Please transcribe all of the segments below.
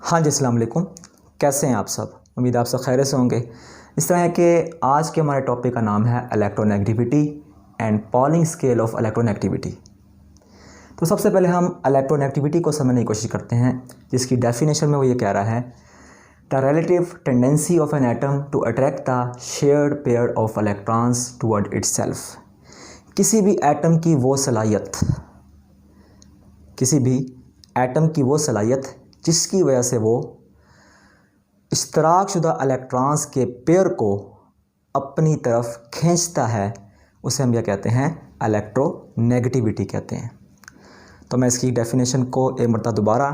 हाँ जी, अस्सलाम वालेकुम। कैसे हैं आप सब? उम्मीद आप सब खैर से होंगे। इस तरह है कि आज के हमारे टॉपिक का नाम है electronegativity and polling scale of electronegativity. तो सबसे पहले हम इलेक्ट्रोनेगेटिविटी को समझने की कोशिश करते हैं, जिसकी डेफिनेशन में वो ये कह रहा है the relative tendency of an atom to attract the shared pair of electrons toward itself. किसी भी एटम की वो सलाहियत जिसकी वजह से वो इश्तराकशुदा इलेक्ट्रॉन्स के पेयर को अपनी तरफ खींचता है, उसे हम क्या कहते हैं? इलेक्ट्रोनेगेटिविटी कहते हैं। तो मैं इसकी डेफिनेशन को एक मरतबा दोबारा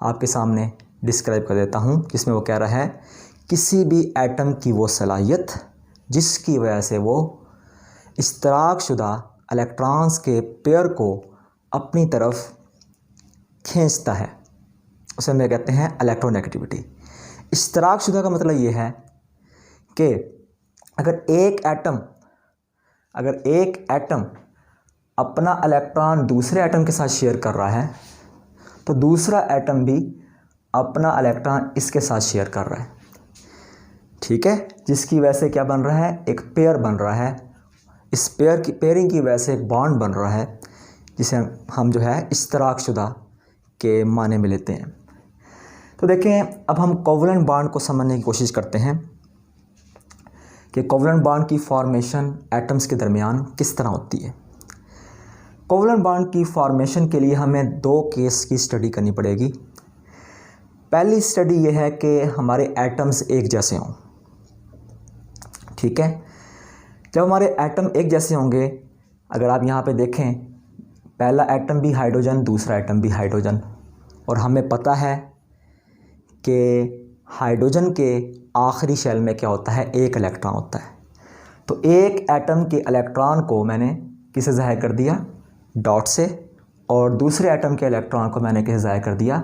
आपके सामने डिस्क्राइब कर देता हूँ, जिसमें वो कह रहा है किसी भी एटम की वो सलाहियत जिसकी वजह से वो इश्तराकशुदा इलेक्ट्रॉन्स के पेयर को अपनी तरफ खींचता है, उसे हम कहते हैं इलेक्ट्रोनेगेटिविटी। इश्तराकशुदा का मतलब ये है कि अगर एक एटम अपना इलेक्ट्रॉन दूसरे एटम के साथ शेयर कर रहा है, तो दूसरा एटम भी अपना इलेक्ट्रॉन इसके साथ शेयर कर रहा है। ठीक है, जिसकी वजह से क्या बन रहा है? एक पेयर बन रहा है। इस पेयरिंग की वजह से एक बॉन्ड बन रहा है, जिसे हम जो है इश्तराकशुदा के माने में लेते हैं। तो देखें, अब हम कोवलेंट बॉन्ड को समझने की कोशिश करते हैं कि कोवलेंट बॉन्ड की फॉर्मेशन एटम्स के दरमियान किस तरह होती है। कोवलेंट बॉन्ड की फॉर्मेशन के लिए हमें दो केस की स्टडी करनी पड़ेगी। पहली स्टडी ये है कि हमारे एटम्स एक जैसे हों। ठीक है, जब हमारे एटम एक जैसे होंगे, अगर आप यहाँ पे देखें, पहला एटम भी हाइड्रोजन, दूसरा एटम भी हाइड्रोजन, और हमें पता है कि हाइड्रोजन के आखिरी शेल में क्या होता है? एक इलेक्ट्रॉन होता है। तो एक एटम के इलेक्ट्रॉन को मैंने किसे ज़ाहिर कर दिया? डॉट से, और दूसरे एटम के इलेक्ट्रॉन को मैंने किसे ज़ाहिर कर दिया?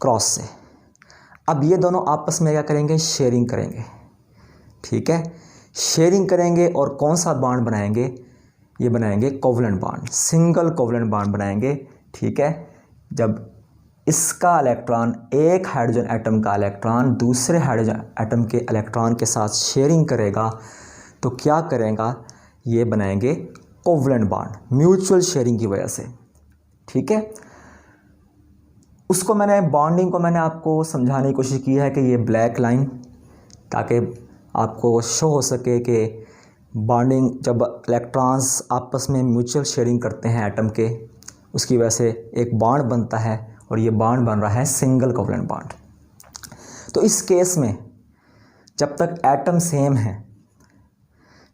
क्रॉस से। अब ये दोनों आपस में क्या करेंगे? शेयरिंग करेंगे। ठीक है, शेयरिंग करेंगे और कौन सा बॉन्ड बनाएंगे? ये बनाएंगे covalent bond, single covalent bond बनाएंगे। ठीक है, जब इसका इलेक्ट्रॉन, एक हाइड्रोजन एटम का इलेक्ट्रॉन दूसरे हाइड्रोजन एटम के इलेक्ट्रॉन के साथ शेयरिंग करेगा, तो क्या करेगा? ये बनाएंगे कोवलेंट बॉन्ड, म्यूचुअल शेयरिंग की वजह से। ठीक है, बॉन्डिंग को मैंने आपको समझाने की कोशिश की है कि ये ब्लैक लाइन, ताकि आपको शो हो सके कि बॉन्डिंग, जब इलेक्ट्रॉन्स आपस में म्यूचुअल शेयरिंग करते हैं एटम के, उसकी वजह से एक बॉन्ड बनता है, और ये बॉन्ड बन रहा है सिंगल कोवलेंट बॉन्ड। तो इस केस में जब तक एटम सेम है,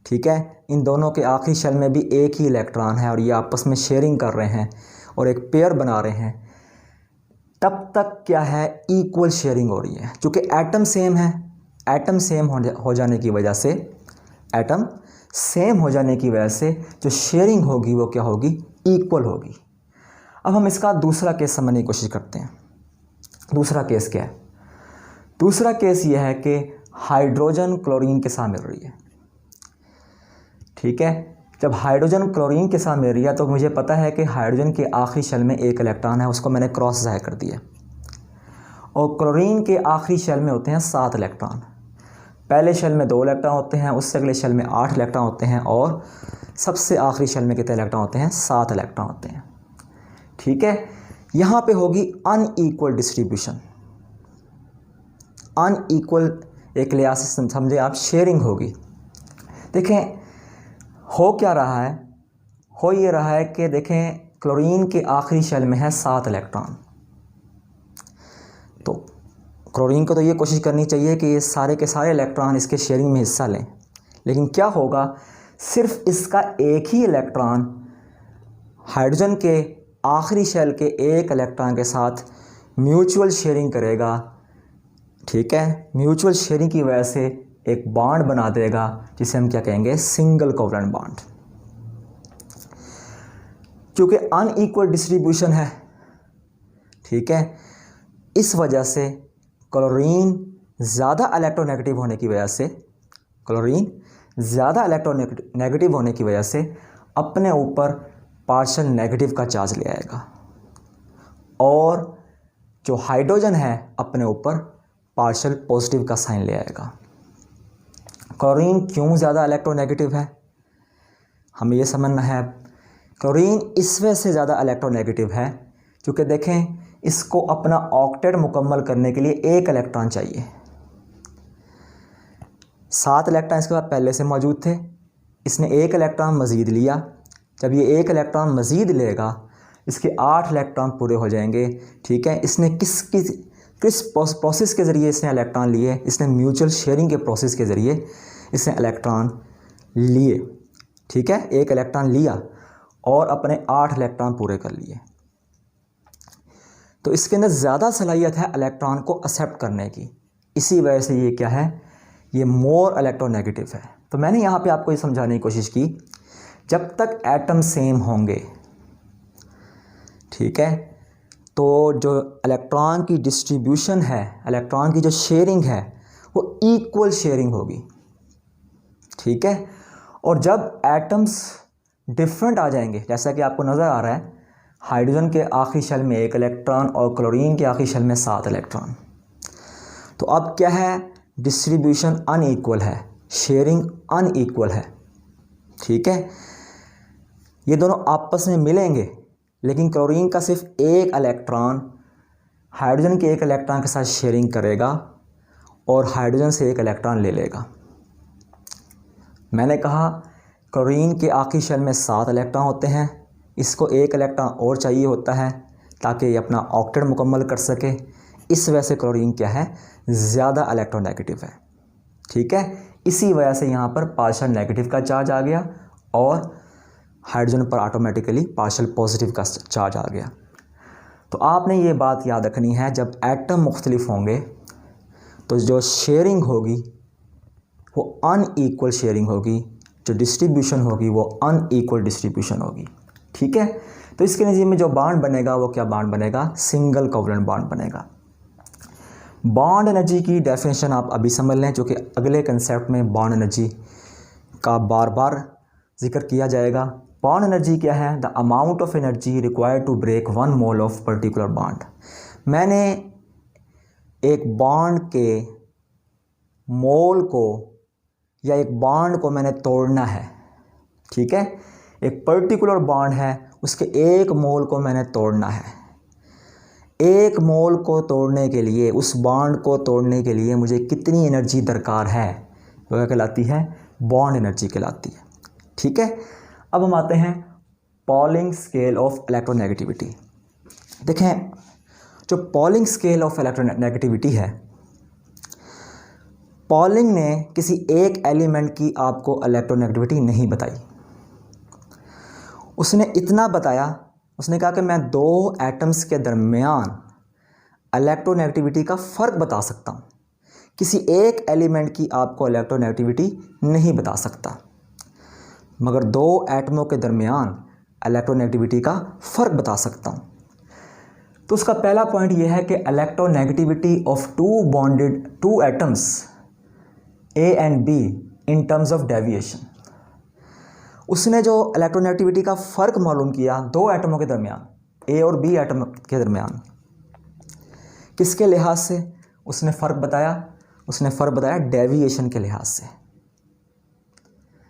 ठीक है, इन दोनों के आखिरी शेल में भी एक ही इलेक्ट्रॉन है और ये आपस में शेयरिंग कर रहे हैं और एक पेयर बना रहे हैं, तब तक क्या है? इक्वल शेयरिंग हो रही है। क्योंकि एटम सेम है, एटम सेम हो जाने की वजह से जो शेयरिंग होगी वो क्या होगी? इक्वल होगी। अब हम इसका दूसरा केस समझने की कोशिश करते हैं। दूसरा केस क्या है? दूसरा केस ये है कि हाइड्रोजन क्लोरीन के साथ मिल रही है। ठीक है, जब हाइड्रोजन क्लोरीन के साथ मिल रही है, तो मुझे पता है कि हाइड्रोजन के आखिरी शेल में एक इलेक्ट्रॉन है, उसको मैंने क्रॉस ज़ाहिर कर दिया, और क्लोरीन के आखिरी शेल में होते हैं 7 इलेक्ट्रॉन। पहले शेल में 2 इलेक्ट्रॉन होते हैं, उससे अगले शेल में 8 इलेक्ट्रॉन होते हैं, और सबसे आखिरी शेल में कितने इलेक्ट्रॉन होते हैं? 7 इलेक्ट्रॉन होते हैं। ठीक है, यहाँ पे होगी अनईक्वल डिस्ट्रीब्यूशन। अनईक्वल एक लिहाज से समझे आप, शेयरिंग होगी। देखें, हो क्या रहा है? हो ये रहा है कि देखें, क्लोरीन के आखिरी शेल में है 7 इलेक्ट्रॉन। तो क्लोरीन को तो ये कोशिश करनी चाहिए कि ये सारे के सारे इलेक्ट्रॉन इसके शेयरिंग में हिस्सा लें, लेकिन क्या होगा? सिर्फ इसका एक ही इलेक्ट्रॉन हाइड्रोजन के आखिरी शेल के एक इलेक्ट्रॉन के साथ म्यूचुअल शेयरिंग करेगा। ठीक है, म्यूचुअल शेयरिंग की वजह से एक बॉन्ड बना देगा, जिसे हम क्या कहेंगे? Single covalent bond. क्योंकि अनईक्वल डिस्ट्रीब्यूशन है, ठीक है, इस वजह से क्लोरीन ज़्यादा इलेक्ट्रोनेगेटिव होने की वजह से अपने ऊपर पार्शियल नेगेटिव का चार्ज ले आएगा, और जो हाइड्रोजन है अपने ऊपर पार्शियल पॉजिटिव का साइन ले आएगा। क्लोरीन क्यों ज़्यादा इलेक्ट्रोनेगेटिव है, हमें ये समझना है। क्लोरीन इस वजह से ज़्यादा इलेक्ट्रोनेगेटिव है क्योंकि देखें इसको अपना ऑक्टेट मुकम्मल करने के लिए एक इलेक्ट्रॉन चाहिए। 7 इलेक्ट्रॉन इसके बाद पहले से मौजूद थे, इसने एक इलेक्ट्रॉन मज़ीद लिया। जब ये एक इलेक्ट्रॉन मज़ीद लेगा इसके 8 इलेक्ट्रॉन पूरे हो जाएंगे। ठीक है, इसने किस प्रोसेस के ज़रिए इसने इलेक्ट्रॉन लिए, इसने म्यूचुअल शेयरिंग के प्रोसेस के ज़रिए इसने इलेक्ट्रॉन लिए। ठीक है, एक इलेक्ट्रॉन लिया और अपने 8 इलेक्ट्रॉन पूरे कर लिए। तो इसके अंदर ज़्यादा सलाहियत है इलेक्ट्रॉन को एक्सेप्ट करने की, इसी वजह से ये क्या है, ये मोर इलेक्ट्रोनेगेटिव है। तो मैंने यहाँ पे आपको ये समझाने की कोशिश की, जब तक एटम सेम होंगे, ठीक है, तो जो इलेक्ट्रॉन की डिस्ट्रीब्यूशन है, इलेक्ट्रॉन की जो शेयरिंग है वो इक्वल शेयरिंग होगी। ठीक है, और जब एटम्स डिफरेंट आ जाएंगे, जैसा कि आपको नज़र आ रहा है, हाइड्रोजन के आखिरी शेल में 1 इलेक्ट्रॉन और क्लोरीन के आखिरी शेल में 7 इलेक्ट्रॉन, तो अब क्या है, डिस्ट्रीब्यूशन अनइक्वल है, शेयरिंग अनइक्वल है। ठीक है, ये दोनों आपस में मिलेंगे लेकिन क्लोरीन का सिर्फ 1 इलेक्ट्रॉन हाइड्रोजन के 1 इलेक्ट्रॉन के साथ शेयरिंग करेगा और हाइड्रोजन से 1 इलेक्ट्रॉन ले लेगा। मैंने कहा क्लोरीन के आखिरी शेल में 7 इलेक्ट्रॉन होते हैं, इसको 1 इलेक्ट्रॉन और चाहिए होता है ताकि ये अपना ऑक्टेट मुकम्मल कर सके। इस वजह से क्लोरीन क्या है, ज़्यादा इलेक्ट्रोनेगेटिव है। ठीक है, इसी वजह से यहाँ पर पार्शियल नेगेटिव का चार्ज आ गया और हाइड्रोजन पर ऑटोमेटिकली पार्शियल पॉजिटिव का चार्ज आ गया। तो आपने ये बात याद रखनी है, जब एटम मुख्तलिफ होंगे तो जो शेयरिंग होगी वो अनइक्वल शेयरिंग होगी, जो डिस्ट्रीब्यूशन होगी वो अनइक्वल डिस्ट्रीब्यूशन होगी। ठीक है, तो इसके नतीजे में जो बॉन्ड बनेगा वो क्या बॉन्ड बनेगा, सिंगल कोवलेंट बॉन्ड बनेगा। बॉन्ड एनर्जी की डेफिनेशन आप अभी समझ लें, जो कि अगले कंसेप्ट में बॉन्ड एनर्जी का बार बार जिक्र किया जाएगा। बॉन्ड एनर्जी क्या है, the amount of energy required to break 1 mole of particular bond. मैंने एक बॉन्ड के मोल को या एक बॉन्ड को मैंने तोड़ना है। ठीक है, एक पर्टिकुलर बॉन्ड है, उसके 1 मोल को मैंने तोड़ना है। 1 मोल को तोड़ने के लिए, उस बॉन्ड को तोड़ने के लिए मुझे कितनी एनर्जी दरकार है, वह कहलाती है बॉन्ड एनर्जी कहलाती है। ठीक है, अब हम आते हैं पॉलिंग स्केल ऑफ इलेक्ट्रोनेगेटिविटी। देखें, जो पॉलिंग स्केल ऑफ इलेक्ट्रोनेगेटिविटी है, पॉलिंग ने किसी एक एलिमेंट की आपको इलेक्ट्रोनेगेटिविटी नहीं बताई। उसने इतना बताया, उसने कहा कि मैं 2 एटम्स के दरमियान इलेक्ट्रोनेगेटिविटी का फ़र्क बता सकता हूँ, किसी एक एलिमेंट की आपको इलेक्ट्रोनेगेटिविटी नहीं बता सकता, मगर 2 एटमों के दरमियान इलेक्ट्रोनेगेटिविटी का फ़र्क बता सकता हूँ। तो उसका पहला पॉइंट यह है कि electronegativity of 2 atoms A and B in terms of deviation. उसने जो इलेक्ट्रोनेगेटिविटी का फ़र्क मालूम किया 2 एटमों के दरमियान, A और B एटम के दरमियान, किसके लिहाज से उसने फ़र्क बताया, उसने फ़र्क बताया डेविएशन के लिहाज से।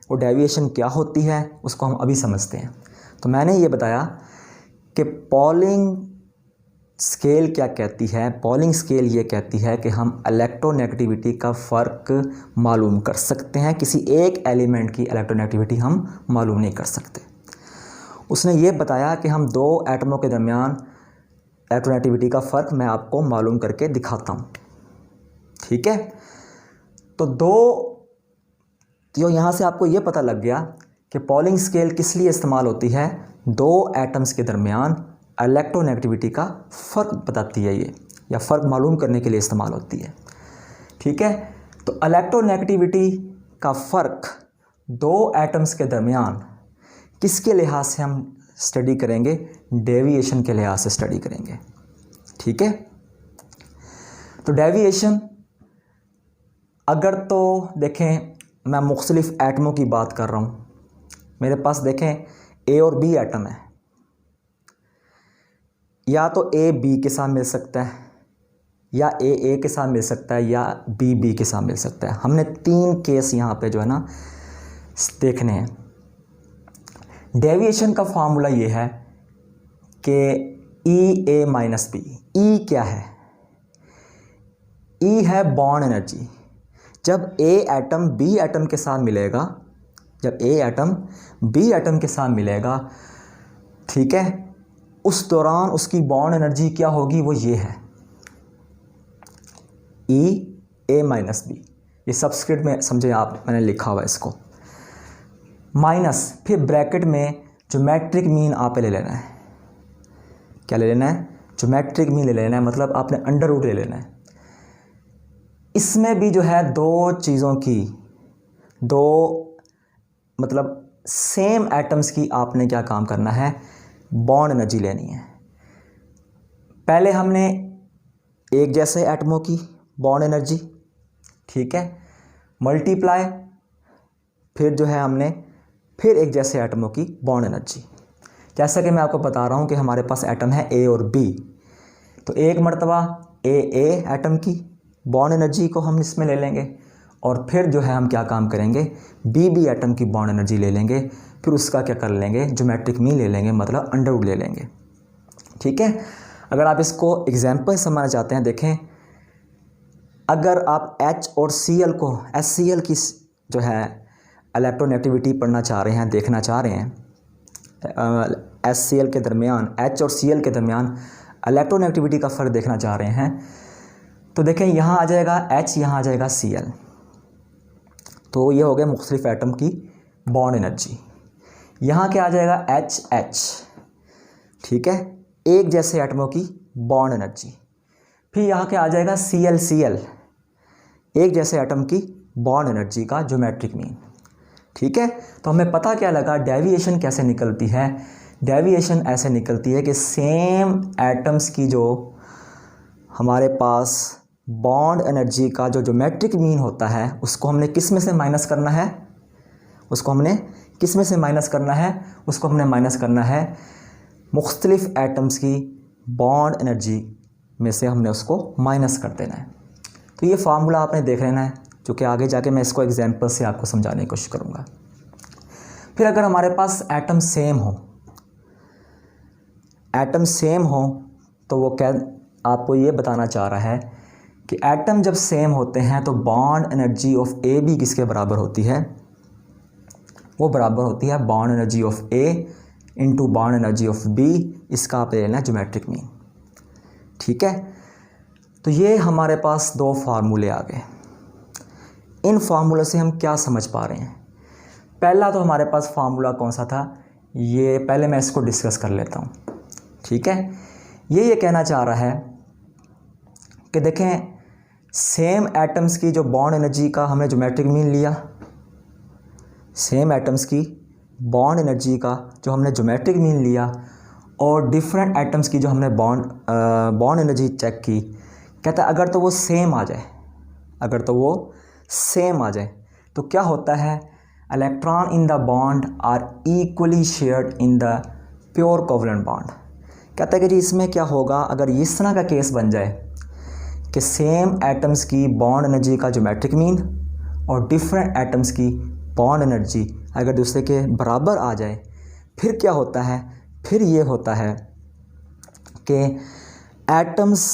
वो डेविएशन क्या होती है उसको हम अभी समझते हैं। तो मैंने ये बताया कि पॉलिंग स्केल क्या कहती है। पॉलिंग स्केल ये कहती है कि हम इलेक्ट्रोनेगेटिविटी का फ़र्क मालूम कर सकते हैं, किसी एक एलिमेंट की इलेक्ट्रोनेगेटिविटी हम मालूम नहीं कर सकते। उसने ये बताया कि हम 2 एटमों के दरमियान इलेक्ट्रोनेगेटिविटी का फ़र्क मैं आपको मालूम करके दिखाता हूँ। ठीक है, तो यहाँ से आपको ये पता लग गया कि पॉलिंग स्केल किस लिए इस्तेमाल होती है, 2 एटम्स के दरमियान इलेक्ट्रोनेगेटिविटी का फ़र्क बताती है ये, या फ़र्क मालूम करने के लिए इस्तेमाल होती है। ठीक है, तो इलेक्ट्रोनेगेटिविटी का फ़र्क 2 एटम्स के दरमियान किसके लिहाज से हम स्टडी करेंगे, डेविएशन के लिहाज से स्टडी करेंगे। ठीक है, तो डेविएशन अगर तो देखें, मैं मुख्तलिफ़ एटमों की बात कर रहा हूँ, मेरे पास देखें A और B एटम है, या तो ए बी के साथ मिल सकता है, या ए के साथ मिल सकता है, या बी के साथ मिल सकता है। हमने 3 केस यहाँ पे जो है ना देखने हैं। डेविएशन का फॉर्मूला ये है कि ई ए माइनस बी। ई क्या है? ई है बॉन्ड एनर्जी। जब ए एटम बी एटम के साथ मिलेगा, जब ए एटम बी एटम के साथ मिलेगा, ठीक है, उस दौरान उसकी बॉन्ड एनर्जी क्या होगी? वो ये है ई ए माइनस बी। ये सबस्क्रिप्ट में समझे आप, मैंने लिखा हुआ इसको, माइनस फिर ब्रैकेट में ज्योमेट्रिक मीन आप ले लेना है। क्या ले लेना है? ज्योमेट्रिक मीन ले लेना है, मतलब आपने अंडर रूट ले लेना है। इसमें भी जो है 2 चीज़ों की, 2 मतलब सेम एटम्स की आपने क्या काम करना है? बॉन्ड एनर्जी लेनी है। पहले हमने एक जैसे एटमों की बॉन्ड एनर्जी, ठीक है, मल्टीप्लाई, फिर जो है हमने फिर एक जैसे एटमों की बॉन्ड एनर्जी। जैसा कि मैं आपको बता रहा हूँ कि हमारे पास एटम है ए और बी, तो एक मर्तबा ए एटम की बॉन्ड एनर्जी को हम इसमें ले लेंगे, और फिर जो है हम क्या काम करेंगे? बी एटम की बॉन्ड एनर्जी ले लेंगे, फिर उसका क्या कर लेंगे? ज्योमेट्रिक मीन ले लेंगे, मतलब अंडर रूट ले लेंगे, ठीक है। अगर आप इसको एग्जाम्पल समझना चाहते हैं, देखें, अगर आप H और Cl को, HCl की जो है इलेक्ट्रोनेगेटिविटी पढ़ना चाह रहे हैं, देखना चाह रहे हैं, HCl के दरमियान, H और Cl के दरमियान इलेक्ट्रोनेगेटिविटी का फ़र्क देखना चाह रहे हैं, तो देखें यहाँ आ जाएगा H, यहाँ आ जाएगा Cl, तो ये हो गए मुख्तलिफ एटम की बॉन्ड एनर्जी। यहाँ क्या आ जाएगा? H, ठीक है, एक जैसे एटमों की बॉन्ड एनर्जी। फिर यहाँ क्या आ जाएगा? Cl, एक जैसे एटम की बॉन्ड एनर्जी का ज्योमेट्रिक मीन, ठीक है। तो हमें पता क्या लगा? डेविएशन कैसे निकलती है? डेविएशन ऐसे निकलती है कि सेम एटम्स की जो हमारे पास बॉन्ड एनर्जी का जो ज्योमेट्रिक मीन होता है, उसको हमने किस में से माइनस करना है? उसको हमने किस में से माइनस करना है? उसको हमने माइनस करना है मुख्तलिफ एटम्स की बॉन्ड एनर्जी में से, हमने उसको माइनस कर देना है। तो ये फार्मूला आपने देख लेना है, जो कि आगे जाके मैं इसको एग्जांपल से आपको समझाने की कोशिश करूँगा। फिर अगर हमारे पास एटम सेम हो, एटम सेम हो, तो वो क्या आपको ये बताना चाह रहा है कि एटम जब सेम होते हैं तो bond energy of A B किसके बराबर होती है? वो बराबर होती है bond energy of A into bond energy of B. इसका आप ले लेना है ज्योमेट्रिक मीन, ठीक है। तो ये हमारे पास 2 फार्मूले आ गए। इन फार्मूले से हम क्या समझ पा रहे हैं? पहला तो हमारे पास फार्मूला कौन सा था, ये पहले मैं इसको डिस्कस कर लेता हूँ, ठीक है। ये कहना चाह रहा है कि देखें, सेम एटम्स की जो बॉन्ड एनर्जी का हमने ज्योमेट्रिक मीन लिया, सेम एटम्स की बॉन्ड एनर्जी का जो हमने ज्योमेट्रिक मीन लिया, और डिफरेंट एटम्स की जो हमने बॉन्ड एनर्जी चेक की, कहता है अगर तो वो सेम आ जाए, अगर तो वो सेम आ जाए तो क्या होता है? Electron in the bond are equally shared in the pure covalent bond. कहता है कि जी इसमें क्या होगा अगर इस तरह का केस बन जाए कि सेम एटम्स की बॉन्ड एनर्जी का ज्योमेट्रिक मीन और डिफरेंट एटम्स की बॉन्ड एनर्जी अगर दूसरे के बराबर आ जाए, फिर क्या होता है? फिर ये होता है कि एटम्स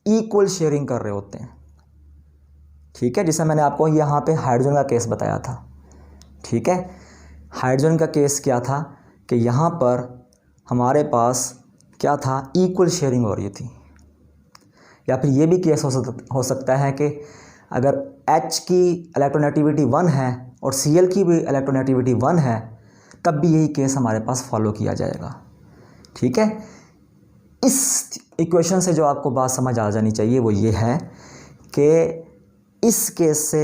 इक्वल शेयरिंग कर रहे होते हैं, ठीक है। जैसे मैंने आपको यहाँ पे हाइड्रोजन का केस बताया था, ठीक है। हाइड्रोजन का केस क्या था कि यहाँ पर हमारे पास क्या था? इक्वल शेयरिंग हो रही थी। या फिर ये भी केस हो सकता है कि अगर H की इलेक्ट्रोनेगेटिविटी 1 है और Cl की भी इलेक्ट्रोनेगेटिविटी 1 है, तब भी यही केस हमारे पास फॉलो किया जाएगा, ठीक है। इस इक्वेशन से जो आपको बात समझ आ जानी चाहिए वो ये है कि इस केस से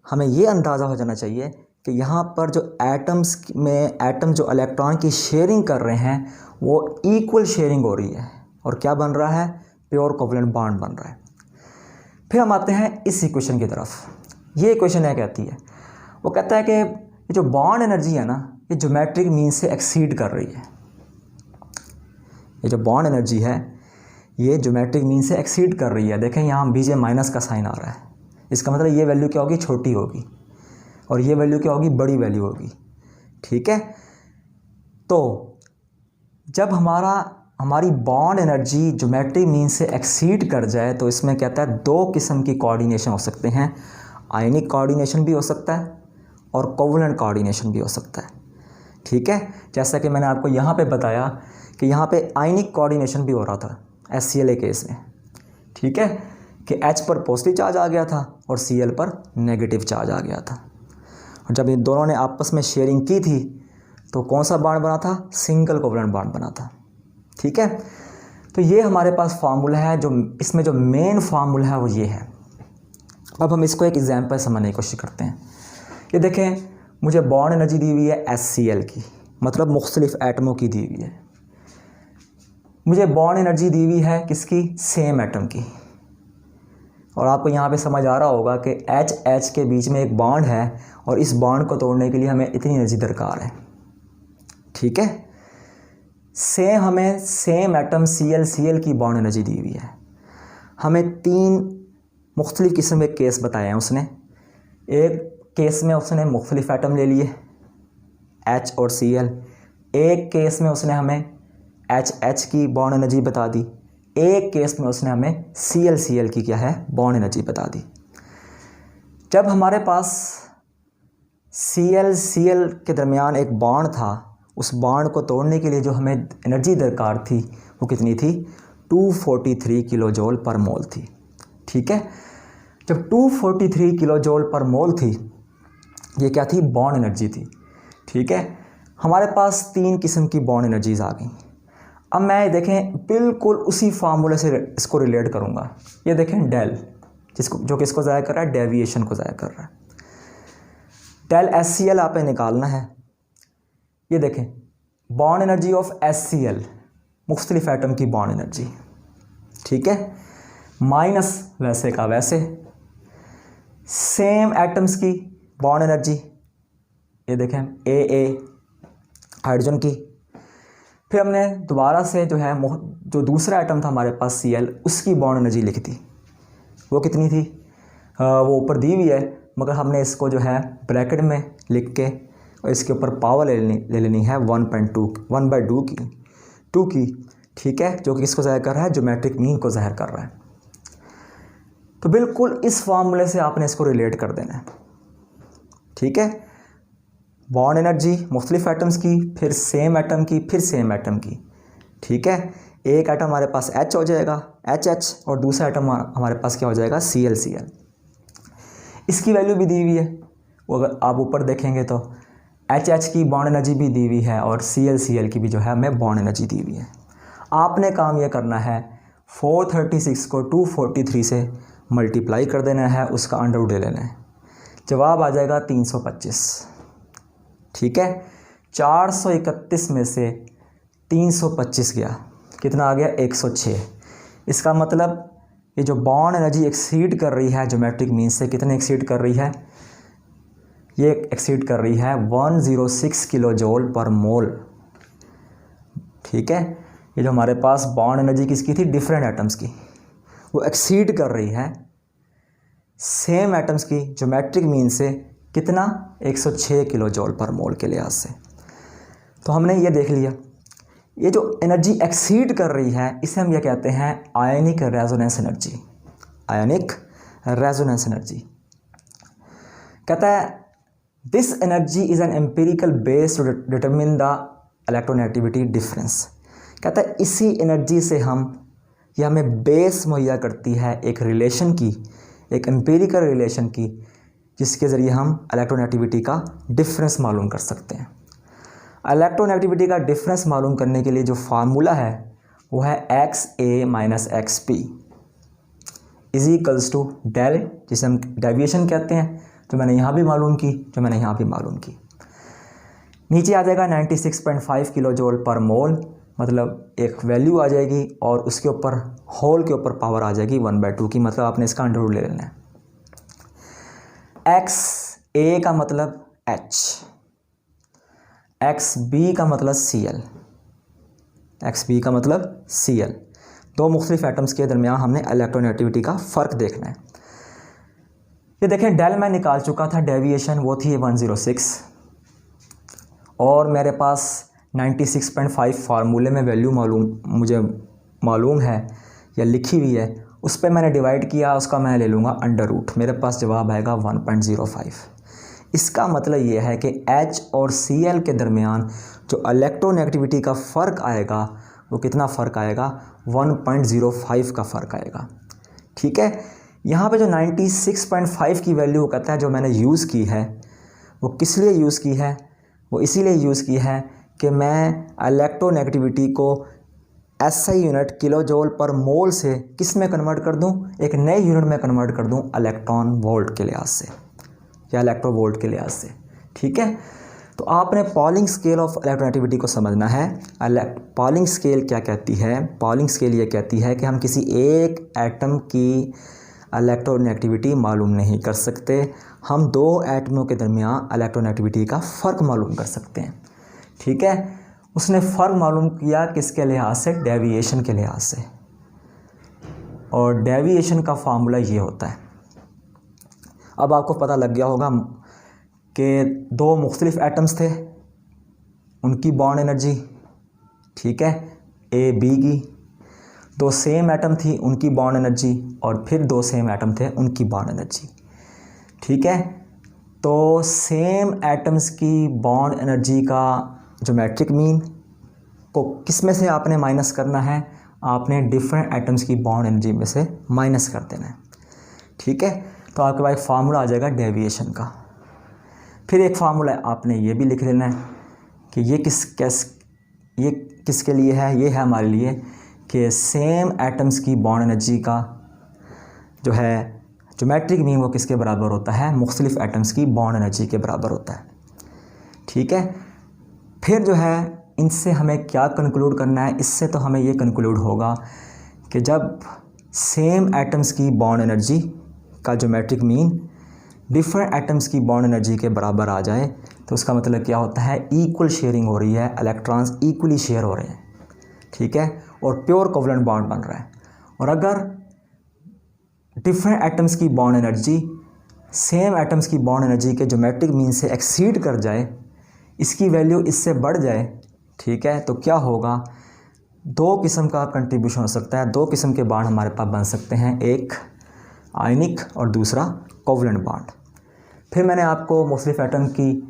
हमें ये अंदाज़ा हो जाना चाहिए कि यहाँ पर जो एटम्स में एटम जो इलेक्ट्रॉन की शेयरिंग कर रहे हैं वो इक्वल शेयरिंग हो रही है, और क्या बन रहा है? प्योर कोवलेंट बॉन्ड बन रहा है। फिर हम आते हैं इस इक्वेशन की तरफ। ये इक्वेशन क्या कहती है? वो कहता है कि ये जो बॉन्ड एनर्जी है ना, ये ज्योमेट्रिक मीन से एक्सीड कर रही है। ये जो बॉन्ड एनर्जी है ये ज्योमेट्रिक मीन से एक्सीड कर रही है। देखें यहाँ बीजे माइनस का साइन आ रहा है, इसका मतलब ये वैल्यू क्या होगी, छोटी होगी, और ये वैल्यू क्या होगी, बड़ी वैल्यू होगी। ठीक है, तो जब हमारी बॉन्ड एनर्जी ज्योमेट्रिक मीन से एक्सीड कर जाए तो इसमें कहता है दो किस्म की कोऑर्डिनेशन हो सकते हैं। आयनिक कोऑर्डिनेशन भी हो सकता है और कोवलेंट कोऑर्डिनेशन भी हो सकता है। ठीक है, जैसा कि मैंने आपको यहाँ पे बताया कि यहाँ पे आयनिक कोऑर्डिनेशन भी हो रहा था HCl केस में। ठीक है, कि H पर पॉजिटिव चार्ज आ गया था और Cl पर नेगेटिव चार्ज आ गया था, और जब इन दोनों ने आपस में शेयरिंग की थी तो कौन सा बॉन्ड बना था, सिंगल कोवलेंट बॉन्ड बना था। ठीक है, तो ये हमारे पास फार्मूला है, जो इसमें जो मेन फार्मूला है वो ये है। अब हम इसको एक एग्जांपल समझने की कोशिश करते हैं। ये देखें, मुझे बॉन्ड एनर्जी दी हुई है HCl की, मतलब मुख्तलिफ एटमों की दी हुई है। मुझे बॉन्ड एनर्जी दी हुई है किसकी, सेम एटम की, और आपको यहाँ पे समझ आ रहा होगा कि H के बीच में एक बॉन्ड है और इस बॉन्ड को तोड़ने के लिए हमें इतनी एनर्जी दरकार है। ठीक है, हमें सेम एटम Cl की बॉन्ड एनर्जी दी हुई है। हमें 3 मुख्तलिफ किस्म के केस बताए हैं उसने। एक केस में उसने मुख्तलिफ एटम ले लिए H और Cl, एक केस में उसने हमें H की बॉन्ड एनर्जी बता दी, एक केस में उसने हमें Cl की क्या है, बॉन्ड एनर्जी बता दी। जब हमारे पास Cl के दरमियान एक बॉन्ड था, उस बॉन्ड को तोड़ने के लिए जो हमें एनर्जी दरकार थी वो कितनी थी, 243 किलो जूल पर मोल थी। ठीक है, जब 243 किलो जूल पर मोल थी, ये क्या थी, बॉन्ड एनर्जी थी। ठीक है, हमारे पास 3 किस्म की बॉन्ड एनर्जीज आ गई। अब मैं देखें बिल्कुल उसी फार्मूले से इसको रिलेट करूँगा। ये देखें डेल, जो किसको ज़ाया कर रहा है, डेविएशन को ज़ाया कर रहा है। डेल HCl आपने निकालना है। ये देखें, बॉन्ड एनर्जी ऑफ HCl, मुख्तलिफ एटम की बॉन्ड एनर्जी। ठीक है, माइनस वैसे का वैसे, सेम एटम्स की बॉन्ड एनर्जी। ये देखें AA हाइड्रोजन की। फिर हमने दोबारा से जो दूसरा एटम था हमारे पास Cl, उसकी बॉन्ड एनर्जी लिखी थी। वो कितनी थी, वो ऊपर दी हुई है, मगर हमने इसको ब्रैकेट में लिख के और इसके ऊपर पावर ले लेनी है 1/2 की। ठीक है, जो कि इसको ज़ाहिर कर रहा है, ज्योमेट्रिक मीन को ज़ाहिर कर रहा है। तो बिल्कुल इस फार्मूले से आपने इसको रिलेट कर देना है। ठीक है, बॉन्ड एनर्जी मुख्तलिफ एटम्स की, फिर सेम एटम की, फिर सेम एटम की। ठीक है, एक एटम हमारे पास H हो जाएगा, HH, और दूसरा एटम हमारे पास क्या हो जाएगा, Cl। इसकी वैल्यू भी दी हुई है। वो अगर आप ऊपर देखेंगे तो HH की बॉन्ड एनर्जी भी दी हुई है और Cl की भी हमें बॉन्ड एनर्जी दी हुई है। आपने काम यह करना है, 436 को 243 से मल्टीप्लाई कर देना है, उसका अंडर ले लेना है, जवाब आ जाएगा 325। ठीक है, 431 में से 325 गया, कितना आ गया, 106। इसका मतलब ये जो बॉन्ड एनर्जी एक्सीड कर रही है ज्योमेट्रिक मीन से, कितने एक्सीड कर रही है, ये एक्सीड कर रही है 106 किलो जूल पर मोल। ठीक है, ये जो हमारे पास बॉन्ड एनर्जी किसकी थी, डिफरेंट एटम्स की, वो एक्सीड कर रही है सेम एटम्स की ज्योमेट्रिक मीन से, कितना, 106 किलो जूल पर मोल के लिहाज से। तो हमने ये देख लिया, ये जो एनर्जी एक्सीड कर रही है इसे हम ये कहते हैं ionic resonance energy. Ionic resonance energy कहता है this energy is an empirical base to determine the electronegativity difference. कहता है इसी एनर्जी से यह हमें बेस मुहैया करती है एक रिलेशन की, एक एम्पिरिकल रिलेशन की, जिसके ज़रिए हम इलेक्ट्रोनेगेटिविटी का डिफरेंस मालूम कर सकते हैं। इलेक्ट्रोनेगेटिविटी का डिफरेंस मालूम करने के लिए जो फार्मूला है वो है XA minus XP is equals to del, जिसे हम डेविएशन कहते हैं, जो मैंने यहाँ भी मालूम की, नीचे आ जाएगा 96.5 किलो जूल पर मोल, मतलब एक वैल्यू आ जाएगी और उसके ऊपर होल के ऊपर पावर आ जाएगी 1/2 की, मतलब आपने इसका अंडर रूट ले लेना है। XA का मतलब H, XB का मतलब Cl, XB का मतलब Cl। दो मुख्तलिफ एटम्स के दरमियान हमने इलेक्ट्रोनेगेटिविटी का फ़र्क देखना है। ये देखें डेल मैं निकाल चुका था, डेविएशन वो थी 106 और मेरे पास 96.5 फार्मूले में वैल्यू मुझे मालूम है या लिखी हुई है, उस पर मैंने डिवाइड किया, उसका मैं ले लूँगा अंडर रूट, मेरे पास जवाब आएगा 1.05। इसका मतलब ये है कि H और Cl के दरमियान जो इलेक्ट्रोनेगेटिविटी का फ़र्क आएगा वो कितना फ़र्क आएगा, 1.05 का फ़र्क आएगा। ठीक है, यहाँ पे जो 96.5 की वैल्यू कहता है जो मैंने यूज़ की है, वो किस लिए यूज़ की है, वो इसीलिए यूज़ की है कि मैं इलेक्ट्रोनेगेटिविटी को SI यूनिट किलो जूल पर मोल से किस में कन्वर्ट कर दूं, एक नए यूनिट में कन्वर्ट कर दूं इलेक्ट्रॉन वोल्ट के लिहाज से या इलेक्ट्रोवोल्ट के लिहाज से। ठीक है, तो आपने पॉलिंग स्केल ऑफ इलेक्ट्रोनेगेटिविटी को समझना है। पॉलिंग स्केल क्या कहती है, पॉलिंग स्केल ये कहती है कि हम किसी एक एटम की इलेक्ट्रोनेगेटिविटी मालूम नहीं कर सकते, हम दो एटमों के दरमियान इलेक्ट्रोनेगेटिविटी का फ़र्क मालूम कर सकते हैं। ठीक है, उसने फ़र्क मालूम किया किसके लिहाज से, डेविएशन के लिहाज से, और डेविएशन का फार्मूला ये होता है। अब आपको पता लग गया होगा कि दो मुख्तलिफ एटम्स थे, उनकी बॉन्ड एनर्जी, ठीक है, A B की, दो सेम एटम थी उनकी बॉन्ड एनर्जी, और फिर दो सेम एटम थे उनकी बॉन्ड एनर्जी। ठीक है, तो सेम एटम्स की बॉन्ड एनर्जी का ज्योमेट्रिक मीन को किस में से आपने माइनस करना है, आपने डिफरेंट एटम्स की बॉन्ड एनर्जी में से माइनस कर देना है। ठीक है, तो आपके पास एक फार्मूला आ जाएगा डेविएशन का। फिर एक फार्मूला आपने ये भी लिख लेना है कि ये किसके लिए है, ये है हमारे लिए कि सेम एटम्स की बॉन्ड एनर्जी का जो है ज्योमेट्रिक मीन वो किसके बराबर होता है, मुख्तलिफ एटम्स की बॉन्ड एनर्जी के बराबर होता है। ठीक है, फिर जो है इनसे हमें क्या कंक्लूड करना है, इससे तो हमें ये कंक्लूड होगा कि जब सेम एटम्स की बॉन्ड एनर्जी का ज्योमेट्रिक मीन डिफरेंट एटम्स की बॉन्ड एनर्जी के बराबर आ जाए तो उसका मतलब क्या होता है, इक्वल शेयरिंग हो रही है, इलेक्ट्रॉन्स इक्वली शेयर हो रहे हैं। ठीक है, और प्योर कोवलेंट बॉन्ड बन रहा है। और अगर डिफरेंट एटम्स की बॉन्ड एनर्जी सेम एटम्स की बॉन्ड एनर्जी के ज्योमेट्रिक मीन से एक्सीड कर जाए, इसकी वैल्यू इससे बढ़ जाए, ठीक है, तो क्या होगा, दो किस्म का कंट्रीब्यूशन हो सकता है, दो किस्म के बॉन्ड हमारे पास बन सकते हैं, एक आयनिक और दूसरा कोवलेंट बॉन्ड। फिर मैंने आपको मुख्तलिफ एटम की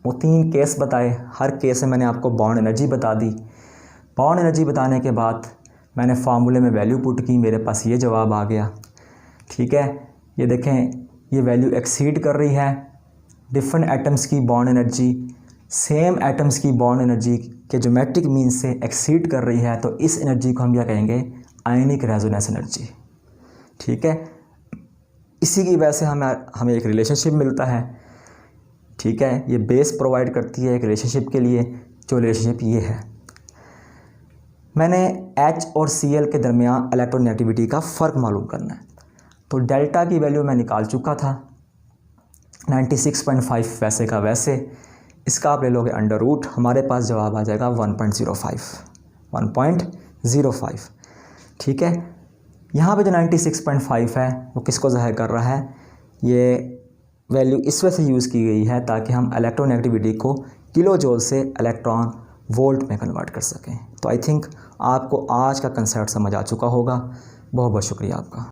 वो 3 केस बताए, हर केस में मैंने आपको बॉन्ड एनर्जी बता दी। बॉन्ड एनर्जी बताने के बाद मैंने फार्मूले में वैल्यू पुट की, मेरे पास ये जवाब आ गया। ठीक है, ये देखें, ये वैल्यू एक्सीड कर रही है, डिफरेंट एटम्स की बॉन्ड एनर्जी सेम एटम्स की बॉन्ड एनर्जी के ज्योमेट्रिक मीन से एक्सीड कर रही है, तो इस एनर्जी को हम क्या कहेंगे, आयनिक रेजोनेंस एनर्जी। ठीक है, इसी की वजह से हमें एक रिलेशनशिप मिलता है। ठीक है, ये बेस प्रोवाइड करती है एक रिलेशनशिप के लिए, जो रिलेशनशिप ये है। मैंने H और Cl के दरमियान इलेक्ट्रोनेगेटिविटी का फ़र्क मालूम करना है, तो डेल्टा की वैल्यू मैं निकाल चुका था 96.5, वैसे का वैसे, इसका आप ले लोगे अंडर रूट, हमारे पास जवाब आ जाएगा 1.05। ठीक है, यहाँ पे जो 96.5 है वो किसको ज़ाहिर कर रहा है, ये वैल्यू इस वजह से यूज़ की गई है ताकि हम इलेक्ट्रोनेगेटिविटी को किलो जूल से इलेक्ट्रॉन वोल्ट में कन्वर्ट कर सकें। तो आई थिंक आपको आज का कंसेप्ट समझ आ चुका होगा। बहुत बहुत शुक्रिया आपका।